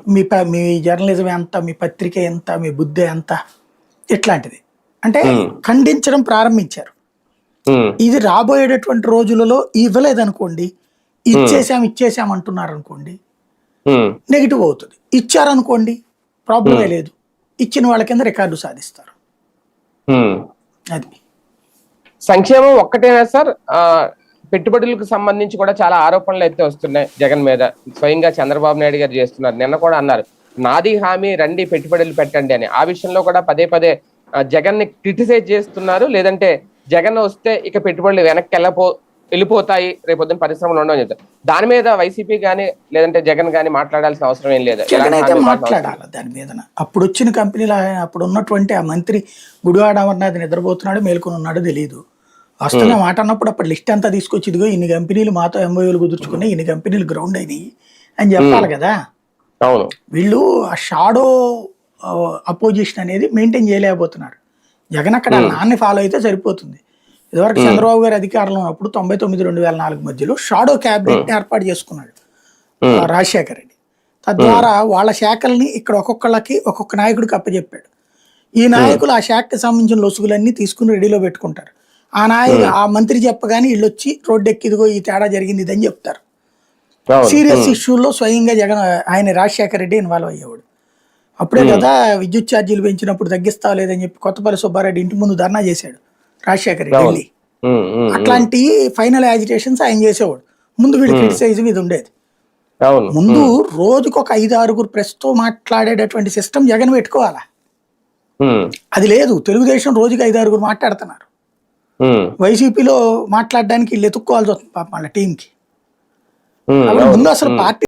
మీ journalism ఎంత, మీ పత్రిక ఎంత, మీ బుద్ధి ఎంత, ఇట్లాంటిది. అంటే ఖండించడం ప్రారంభించారు. ఇది రాబోయేటటువంటి రోజులలో ఇవ్వలేదనుకోండి, ఇచ్చేసాం అంటున్నారు అనుకోండి, నెగిటివ్ అవుతుంది. ఇచ్చారనుకోండి ప్రాబ్లమే లేదు, ఇచ్చిన వాళ్ళ కింద రికార్డు సాధిస్తారు. అది సంక్షేమం ఒక్కటేనా సార్? పెట్టుబడులకు సంబంధించి కూడా చాలా ఆరోపణలు అయితే వస్తున్నాయి జగన్ మీద. స్వయంగా చంద్రబాబు నాయుడు గారు చేస్తున్నారు. నిన్న కూడా అన్నారు, నాది హామీ రండి పెట్టుబడులు పెట్టండి అని. ఆ విషయంలో కూడా పదే పదే జగన్ ని క్రిటిసైజ్ చేస్తున్నారు. లేదంటే జగన్ వస్తే ఇక పెట్టుబడులు వెనక్కి వెళ్ళిపోతాయి, రేపొద్దున పరిశ్రమలు ఉండవని చెప్తారు. దాని మీద వైసీపీ గానీ లేదంటే జగన్ గానీ మాట్లాడాల్సిన అవసరం ఏం లేదు. మాట్లాడాలి దాని మీద. అప్పుడు వచ్చిన కంపెనీలు, అప్పుడు ఉన్నటువంటి ఆ మంత్రి గుడివాడ అమర్నాథ్ నిద్రపోతున్నాడు, మేల్కొని ఉన్నాడు తెలియదు. వాస్తవంగా మాట అన్నప్పుడు అప్పుడు లిస్ట్ అంతా తీసుకొచ్చి, ఇదిగో ఇన్ని కంపెనీలు మాతో ఎంఓయూలు కుదుర్చుకున్నాయి, ఇన్ని కంపెనీలు గ్రౌండ్ అయినాయి అని చెప్పాలి కదా. వీళ్ళు ఆ షాడో అపోజిషన్ అనేది మెయింటైన్ చేయలేకపోతున్నారు. జగన్ అక్కడ నాన్ని ఫాలో అయితే సరిపోతుంది. ఇదివరకు చంద్రబాబు గారు అధికారంలో ఉన్నప్పుడు 99-2004 మధ్యలో షాడో క్యాబినెట్ ఏర్పాటు చేసుకున్నాడు రాజశేఖర రెడ్డి. తద్వారా వాళ్ళ శాఖల్ని ఇక్కడ ఒక్కొక్కళ్ళకి ఒక్కొక్క నాయకుడికి అప్పచెప్పాడు. ఈ నాయకులు ఆ శాఖకి సంబంధించిన లొసుగులన్నీ తీసుకుని రెడీలో పెట్టుకుంటారు. ఆ మంత్రి చెప్పగానే వీళ్ళు వచ్చి రోడ్డు ఎక్కి ఇదిగో ఈ తేడా జరిగింది ఇదని చెప్తారు. సీరియస్ ఇష్యూల్లో స్వయంగా జగన్ రాజశేఖర రెడ్డి ఇన్వాల్వ్ అయ్యేవాడు. అప్పుడే కదా విద్యుత్ ఛార్జీలు పెంచినప్పుడు తగ్గిస్తావు లేదని చెప్పి కొత్తపల్లి సుబ్బారెడ్డి ఇంటి ముందు ధర్నా చేశాడు రాజశేఖర రెడ్డి వెళ్ళి. అట్లాంటి ఫైనల్ యాజిటేషన్స్ ఆయన చేసేవాడు. ముందు వీళ్ళు క్రిటిసైజింగ్ ఇది ఉండేది. ముందు రోజుకు ఒక 5-6 ప్రెస్ తో మాట్లాడేటటువంటి సిస్టమ్ జగన్ పెట్టుకోవాలా, అది లేదు. తెలుగుదేశం రోజుకి 5-6 మాట్లాడుతున్నారు. వైసీపీలో మాట్లాడడానికి వీళ్ళు ఎత్తుక్కోవాల్సి వస్తుంది పాపం వాళ్ళ టీంకి. ముందు అసలు పార్టీ